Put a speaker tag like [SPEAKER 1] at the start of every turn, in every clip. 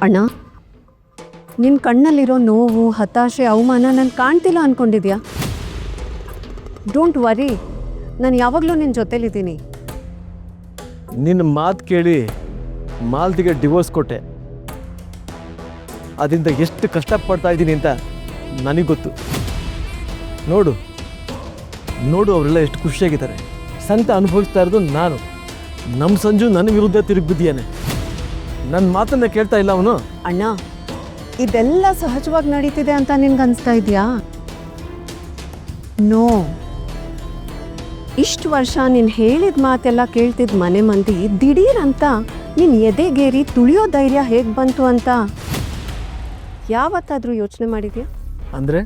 [SPEAKER 1] ಅಣ್ಣ, ನಿನ್ನ ಕಣ್ಣಲ್ಲಿರೋ ನೋವು, ಹತಾಶೆ, ಅವಮಾನ ನಾನು ಕಾಣ್ತಿಲ್ಲ ಅಂದ್ಕೊಂಡಿದ್ಯಾ? ಡೋಂಟ್ ವರಿ, ನಾನು ಯಾವಾಗಲೂ ನಿನ್ನ ಜೊತೆಲಿದ್ದೀನಿ.
[SPEAKER 2] ನಿನ್ನ ಮಾತು ಕೇಳಿ ಮಾಲ್ತಿಗೆ ಡಿವೋರ್ಸ್ ಕೊಟ್ಟೆ. ಅದರಿಂದ ಎಷ್ಟು ಕಷ್ಟಪಡ್ತಾ ಇದ್ದೀನಿ ಅಂತ ನನಗೆ ಗೊತ್ತು. ನೋಡು ನೋಡು ಅವರೆಲ್ಲ ಎಷ್ಟು ಖುಷಿಯಾಗಿದ್ದಾರೆ. ಸಂತ ಅನುಭವಿಸ್ತಾ ಇರೋದು ನಾನು. ನಮ್ಮ ಸಂಜು ನನ್ನ ವಿರುದ್ಧ ತಿರುಗಿಬಿದ್ದೀಯಾನೆ. ನನ್ನ ಮಾತನ್ನು ಕೇಳ್ತಾ ಇಲ್ಲ ಅವನು.
[SPEAKER 1] ಅಣ್ಣ, ಇದೆಲ್ಲ ಸಹಜವಾಗಿ ನಡೀತಿದೆ ಅಂತ ನಿನ್ಗೆ ಅನಿಸ್ತಾ ಇದೆಯಾ? ನೋ. ಇಷ್ಟು ವರ್ಷ ನೀನು ಹೇಳಿದ ಮಾತೆಲ್ಲ ಕೇಳ್ತಿದ್ದ ಮನೆ ಮಂದಿ ದಿಢೀರಂತ ನೀನು ಎದೆಗೇರಿ ತುಳಿಯೋ ಧೈರ್ಯ ಹೇಗೆ ಬಂತು ಅಂತ ಯಾವತ್ತಾದರೂ ಯೋಚನೆ ಮಾಡಿದ್ಯಾ?
[SPEAKER 2] ಅಂದರೆ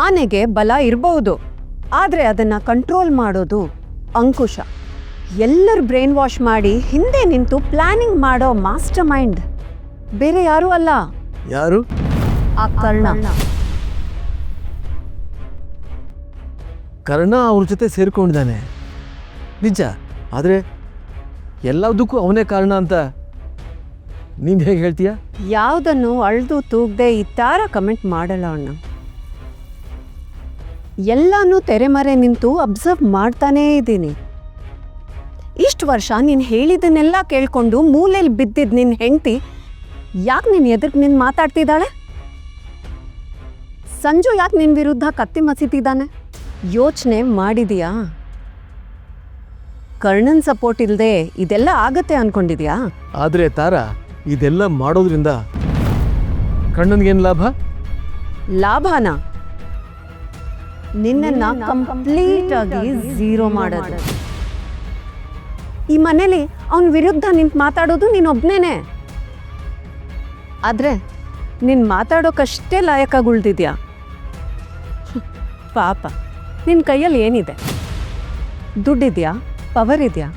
[SPEAKER 1] ಆನೆಗೆ ಬಲ ಇರಬಹುದು, ಆದರೆ ಅದನ್ನು ಕಂಟ್ರೋಲ್ ಮಾಡೋದು ಅಂಕುಶ. ಎಲ್ಲರೂ ಬ್ರೈನ್ ವಾಶ್ ಮಾಡಿ ಹಿಂದೆ ನಿಂತು ಪ್ಲಾನಿಂಗ್ ಮಾಡೋ ಮಾಸ್ಟರ್ ಮೈಂಡ್ ಬೇರೆ ಯಾರೂ ಅಲ್ಲ,
[SPEAKER 2] ಯಾರು?
[SPEAKER 1] ಆ ಕರ್ಣ.
[SPEAKER 2] ಕರ್ಣ ಅವ್ರ ಜೊತೆ ಸೇರ್ಕೊಂಡಿದ್ದಾನೆ ನಿಜ. ಆದರೆ ಎಲ್ಲದಕ್ಕೂ ಅವನೇ ಕಾರಣ ಅಂತ ನೀನು ಹೇಗೆ ಹೇಳ್ತೀಯ?
[SPEAKER 1] ಯಾವುದನ್ನು ಅಳ್ದು ತೂಗದೆ ಈ ಥರ ಕಮೆಂಟ್ ಮಾಡಲ್ಲ ಅಣ್ಣ. ಎಲ್ಲನೂ ತೆರೆಮರೆ ನಿಂತು ಅಬ್ಸರ್ವ್ ಮಾಡ್ತಾನೇ ಇದ್ದೀನಿ. ಇಷ್ಟು ವರ್ಷ ನೀನು ಹೇಳಿದ್ದನ್ನೆಲ್ಲ ಕೇಳ್ಕೊಂಡು ಮೂಲೆಯಲ್ಲಿ ಬಿದ್ದಿದ್ದು ನಿನ್ನ ಹೆಂಡತಿ ಯಾಕೆ ನಿನ್ನ ಎದುರಿಗೆ ನಿನ್ನ ಮಾತಾಡ್ತಿದ್ದಾಳೆ? ಸಂಜು ಯಾಕೆ ನಿನ್ನ ವಿರುದ್ಧ ಕತ್ತಿ ಮಸೀತಿದ್ದಾನೆ? ಯೋಚನೆ ಮಾಡಿದೀಯಾ? ಕರ್ಣನ್ ಸಪೋರ್ಟ್ ಇಲ್ಲದೆ ಇದೆಲ್ಲ ಆಗತ್ತೆ ಅನ್ಕೊಂಡಿದ್ಯಾ?
[SPEAKER 2] ಆದರೆ ತಾರಾ, ಇದೆಲ್ಲ ಮಾಡೋದ್ರಿಂದ ಕಣ್ಣನಿಗೇನು ಲಾಭ?
[SPEAKER 1] ಲಾಭನ ನಿನ್ನನ್ನ ಕಂಪ್ಲೀಟ್ ಆಗಿ ಝೀರೋ ಮಾಡೋದು. ಈ ಮನೇಲಿ ಅವನ ವಿರುದ್ಧ ನಿಂತು ಮಾತಾಡೋದು ನೀನೊಬ್ನೇನೆ. ಆದ್ರೆ ನೀನ್ ಮಾತಾಡೋಕಷ್ಟೇ ಲಾಯಕ್ಕಾಗಿ ಉಳ್ದಿದ್ಯಾ? ಪಾಪ, ನಿನ್ನ ಕೈಯಲ್ಲಿ ಏನಿದೆ? ದುಡ್ಡಿದ್ಯಾ? ಪವರ್ ಇದೆಯಾ?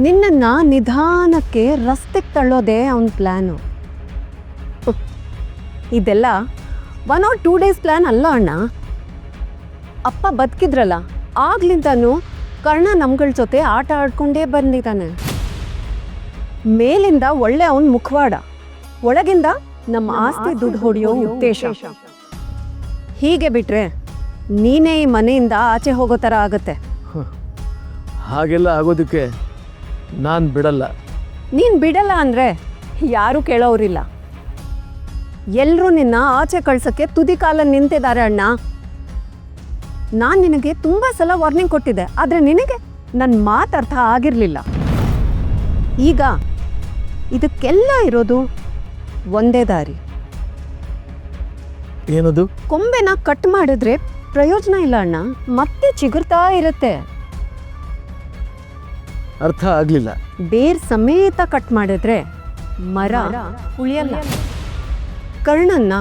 [SPEAKER 1] ನಿನ್ನನ್ನು ನಿಧಾನಕ್ಕೆ ರಸ್ತೆಗೆ ತಳ್ಳೋದೇ ಅವನ ಪ್ಲ್ಯಾನು. ಇದೆಲ್ಲ 1 or 2 days ಪ್ಲ್ಯಾನ್ ಅಲ್ಲ ಅಣ್ಣ. ಅಪ್ಪ ಬದುಕಿದ್ರಲ್ಲ ಆಗ್ಲಿಂದನೂ ಕರ್ಣ ನಮ್ಗಳ ಜೊತೆ ಆಟ ಆಡ್ಕೊಂಡೇ ಬಂದಿದ್ದಾನೆ. ಮೇಲಿಂದ ಒಳ್ಳೆ ಅವನ ಮುಖವಾಡ, ಒಳಗಿಂದ ನಮ್ಮ ಆಸ್ತಿ ದುಡ್ಡು ಹೊಡೆಯೋ ಉದ್ದೇಶ. ಹೀಗೆ ಬಿಟ್ರೆ ನೀನೇ ಈ ಮನೆಯಿಂದ ಆಚೆ ಹೋಗೋ ಥರ ಆಗತ್ತೆ.
[SPEAKER 2] ಹಾಗೆಲ್ಲ ಆಗೋದಕ್ಕೆ ನಾನು ಬಿಡಲ್ಲ.
[SPEAKER 1] ನೀನು ಬಿಡಲ್ಲ ಅಂದರೆ ಯಾರೂ ಕೇಳೋರಿಲ್ಲ. ಎಲ್ಲರೂ ನಿನ್ನ ಆಚೆ ಕಳ್ಸೋಕ್ಕೆ ತುದಿ ಕಾಲಲ್ಲಿ ನಿಂತಿದ್ದಾರೆ ಅಣ್ಣ. ನಾನು ನಿನಗೆ ತುಂಬ ಸಲ ವಾರ್ನಿಂಗ್ ಕೊಟ್ಟಿದ್ದೆ, ಆದರೆ ನಿನಗೆ ನನ್ನ ಮಾತು ಅರ್ಥ ಆಗಿರಲಿಲ್ಲ. ಈಗ ಇದಕ್ಕೆಲ್ಲ ಇರೋದು ಒಂದೇ ದಾರಿ.
[SPEAKER 2] ಏನದು?
[SPEAKER 1] ಕೊಂಬೆನ ಕಟ್ ಮಾಡಿದ್ರೆ ಪ್ರಯೋಜನ ಇಲ್ಲ ಅಣ್ಣ, ಮತ್ತೆ ಚಿಗುರ್ತಾ ಇರುತ್ತೆ.
[SPEAKER 2] ಅರ್ಥ ಆಗಲಿಲ್ಲ.
[SPEAKER 1] ಬೇರ್ ಸಮೇತ ಕಟ್ ಮಾಡಿದ್ರೆ ಮರ ಉಳಿಯಲ್ಲ. ಕರ್ಣನ್ನ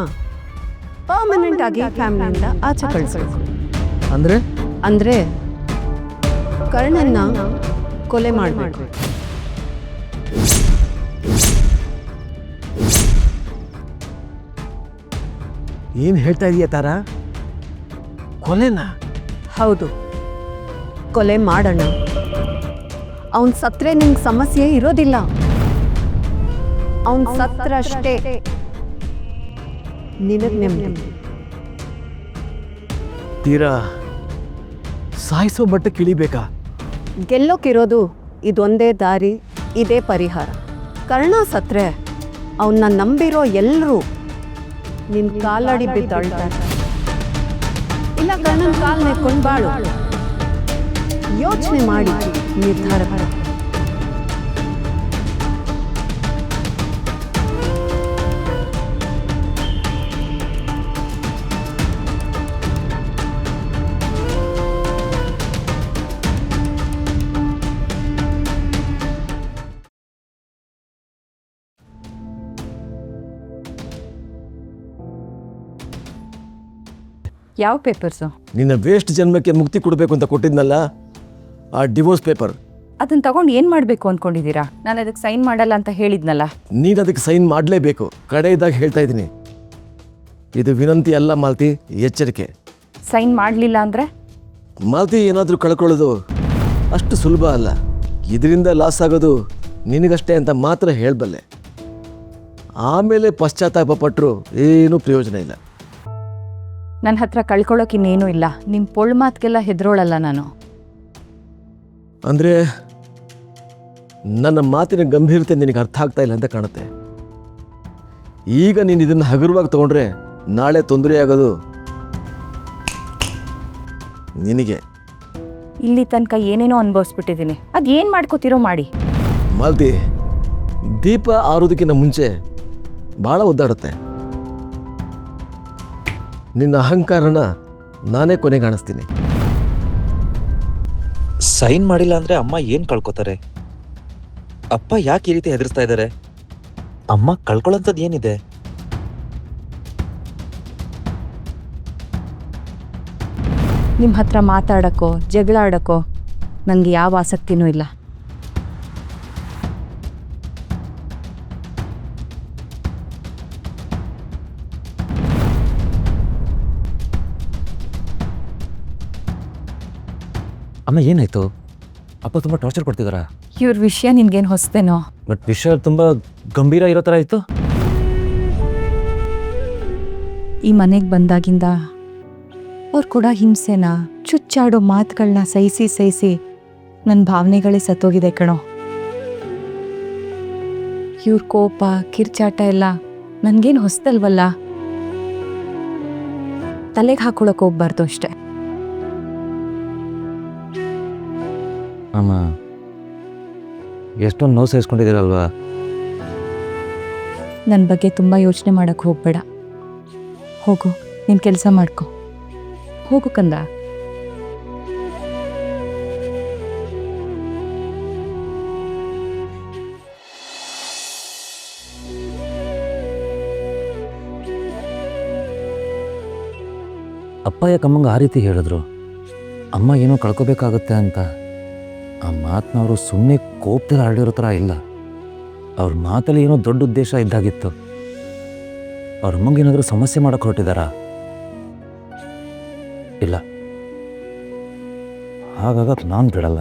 [SPEAKER 1] ಪರ್ಮನೆಂಟ್ ಆಗಿ ಫ್ಯಾಮಿಲಿಯಿಂದ ಆಚೆ ಕಳಿಸ್ಬೇಕು.
[SPEAKER 2] ಅಂದ್ರೆ
[SPEAKER 1] ಕರ್ಣನ್ನ ಕೊಲೆ ಮಾಡಬೇಕು.
[SPEAKER 2] ಏನು ಹೇಳ್ತಾ ಇದೀಯ ತಾರಾ? ಕೊಲೆನಾ?
[SPEAKER 1] ಹೌದು, ಕೊಲೆ ಮಾಡೋಣ. ಅವನ್ ಸತ್ರೆ ನಿಂಗೆ ಸಮಸ್ಯೆ ಇರೋದಿಲ್ಲ. ಅವನ್ ಸತ್ರಷ್ಟೇ ನಿನಗೆ ನೆಮ್ಮದಿ.
[SPEAKER 2] ತೀರಾ ಸಾಯಿಸೋ ಮಟ್ಟಕ್ಕೆ ಇಳಿಬೇಕಾ?
[SPEAKER 1] ಗೆಲ್ಲೋಕಿರೋದು ಇದೊಂದೇ ದಾರಿ, ಇದೇ ಪರಿಹಾರ. ಕರ್ಣ ಸತ್ರೆ ಅವನ್ನ ನಂಬಿರೋ ಎಲ್ಲರೂ ನಿನ್ನ ಕಾಲಡಿ ಬಿದ್ದಾಳ್ತಾರೆ. ಇಲ್ಲ ಕರ್ಣನ ಕಾಲ್ ನೆಕ್ಕೊಂಡು ಬಾಳು. ಯೋಚನೆ ಮಾಡಿ ನಿರ್ಧಾರ ಮಾಡು.
[SPEAKER 3] ಯಾವ ಪೇಪರ್ಸು?
[SPEAKER 2] ನಿನ್ನ ವೇಸ್ಟ್ ಜನ್ಮಕ್ಕೆ ಮುಕ್ತಿ ಕೊಡಬೇಕು ಅಂತ ಕೊಟ್ಟಿದ್ನಲ್ಲ, ಆ ಡಿವೋರ್ಸ್ ಪೇಪರ್.
[SPEAKER 3] ಅದನ್ನ ತಗೊಂಡು ಏನು ಮಾಡಬೇಕು ಅಂದ್ಕೊಂಡಿದ್ದೀರಾ? ನಾನು ಅದಕ್ಕೆ ಸೈನ್ ಮಾಡಲ್ಲ ಅಂತ ಹೇಳಿದ್ನಲ್ಲ.
[SPEAKER 2] ನೀನು ಅದಕ್ಕೆ ಸೈನ್ ಮಾಡಲೇಬೇಕು. ಕಡೆಯದಾಗಿ ಹೇಳ್ತಾ ಇದ್ದೀನಿ, ಇದು ವಿನಂತಿ ಅಲ್ಲ ಮಾಲ್ತಿ, ಎಚ್ಚರಿಕೆ.
[SPEAKER 3] ಸೈನ್ ಮಾಡಲಿಲ್ಲ ಅಂದರೆ?
[SPEAKER 2] ಮಾಲ್ತಿ, ಏನಾದರೂ ಕಳ್ಕೊಳ್ಳೋದು ಅಷ್ಟು ಸುಲಭ ಅಲ್ಲ. ಇದರಿಂದ ಲಾಸ್ ಆಗೋದು ನಿನಗಷ್ಟೇ ಅಂತ ಮಾತ್ರ ಹೇಳಬಲ್ಲೆ. ಆಮೇಲೆ ಪಶ್ಚಾತ್ತಾಪ ಪಟ್ಟರು ಏನೂ ಪ್ರಯೋಜನ ಇಲ್ಲ.
[SPEAKER 3] ನನ್ನ ಹತ್ರ ಕಳ್ಕೊಳ್ಳೋಕೆ ಇನ್ನೇನೂ ಇಲ್ಲ. ನಿಮ್ಮ ಪೊಳ್ ಮಾತಿಗೆಲ್ಲ ಹೆದರೋಳಲ್ಲ ನಾನು.
[SPEAKER 2] ಅಂದರೆ ನನ್ನ ಮಾತಿನ ಗಂಭೀರತೆ ನಿನಗೆ ಅರ್ಥ ಆಗ್ತಾ ಇಲ್ಲ ಅಂತ ಕಾಣುತ್ತೆ. ಈಗ ನೀನು ಇದನ್ನು ಹಗುರವಾಗಿ ತಗೊಂಡ್ರೆ ನಾಳೆ ತೊಂದರೆ ಆಗೋದು ನಿನಗೆ.
[SPEAKER 3] ಇಲ್ಲಿ ತನಕ ಏನೇನೋ ಅನುಭವಿಸ್ಬಿಟ್ಟಿದ್ದೀನಿ. ಅದು ಏನು ಮಾಡ್ಕೋತಿರೋ ಮಾಡಿ.
[SPEAKER 2] ಮಾಲ್ತಿ, ದೀಪ ಆರೋದಕ್ಕಿಂತ ಮುಂಚೆ ಭಾಳ ಒದ್ದಾಡುತ್ತೆ. ನಿನ್ನ ಅಹಂಕಾರನ ನಾನೇ ಕೊನೆಗೆ ಕಾಣಿಸ್ತೀನಿ.
[SPEAKER 4] ಸೈನ್ ಮಾಡಿಲ್ಲ ಅಂದ್ರೆ ಅಮ್ಮ ಏನ್ ಕಳ್ಕೊತಾರೆ? ಅಪ್ಪ ಯಾಕೆ ಈ ರೀತಿ ಹೆದರ್ಸ್ತಾ ಇದ್ದಾರೆ? ಅಮ್ಮ ಕಳ್ಕೊಳ್ಳೋಂಥದ್ದು ಏನಿದೆ?
[SPEAKER 3] ನಿಮ್ಮ ಹತ್ರ ಮಾತಾಡೋಕ್ಕೋ ಜಗಳ ಆಡೋಕ್ಕೋ ನನಗೆ ಯಾವ ಆಸಕ್ತಿನೂ ಇಲ್ಲ.
[SPEAKER 4] ಅಮ್ಮ ಏನಾಯ್ತು? ಅಪ್ಪ ತುಂಬಾ ಟಾರ್ಚರ್ ಕೊಡ್ತಿದಾರಾ?
[SPEAKER 3] ಇವ್ರ ವಿಷಯ ನಿನ್ಗೇನು ಹೊಸ್ತೇನೋ?
[SPEAKER 4] ಬಟ್ ವಿಷಯ ತುಂಬಾ ಗಂಭೀರ ಇರೋ ಥರ ಇತ್ತು.
[SPEAKER 3] ಈ ಮನೆಗೆ ಬಂದಾಗಿಂದ ಅವ್ರು ಕೂಡ ಹಿಂಸೆನ ಚುಚ್ಚಾಡೋ ಮಾತುಗಳನ್ನ ಸಹಿಸಿ ನನ್ನ ಭಾವನೆಗಳೇ ಸತ್ತೋಗಿದೆ ಕಣೋ. ಇವ್ರ ಕೋಪ ಕಿರ್ಚಾಟ ಎಲ್ಲ ನನಗೇನು ಹೊಸ್ತಲ್ವಲ್ಲ. ತಲೆಗೆ ಹಾಕೊಳಕ್ಕೆ ಹೋಗ್ಬಾರ್ದು ಅಷ್ಟೆ.
[SPEAKER 4] ಅಮ್ಮ ಎಷ್ಟೊಂದು ನೋವು ಸಹಿಸ್ಕೊಂಡಿದ್ದೀರಲ್ವಾ?
[SPEAKER 3] ನನ್ನ ಬಗ್ಗೆ ತುಂಬ ಯೋಚನೆ ಮಾಡೋಕ್ಕೆ ಹೋಗ್ಬೇಡ. ಹೋಗು, ನಿನ್ನ ಕೆಲಸ ಮಾಡ್ಕೊ. ಹೋಗು ಕಂದ.
[SPEAKER 4] ಅಪ್ಪ ಯಾಕೆ ಅಮ್ಮಂಗೆ ಆ ರೀತಿ ಹೇಳಿದ್ರು? ಅಮ್ಮ ಏನೋ ಕಳ್ಕೊಬೇಕಾಗುತ್ತೆ ಅಂತ. ಆ ಮಾತನ್ನ ಅವರು ಸುಮ್ಮನೆ ಕೋಪದಲ್ಲಿ ಆಡಿರೋ ಥರ ಇಲ್ಲ. ಅವ್ರ ಮಾತಲ್ಲಿ ಏನೋ ದೊಡ್ಡ ಉದ್ದೇಶ ಇದ್ದಾಗಿತ್ತು. ಅವ್ರ ಅಮ್ಮಂಗೆ ಏನಾದರೂ ಸಮಸ್ಯೆ ಮಾಡೋಕೆ ಹೊರಟಿದ್ದಾರಾ? ಇಲ್ಲ, ಹಾಗಾಗಕ್ಕೆ ನಾನು ಬಿಡಲ್ಲ.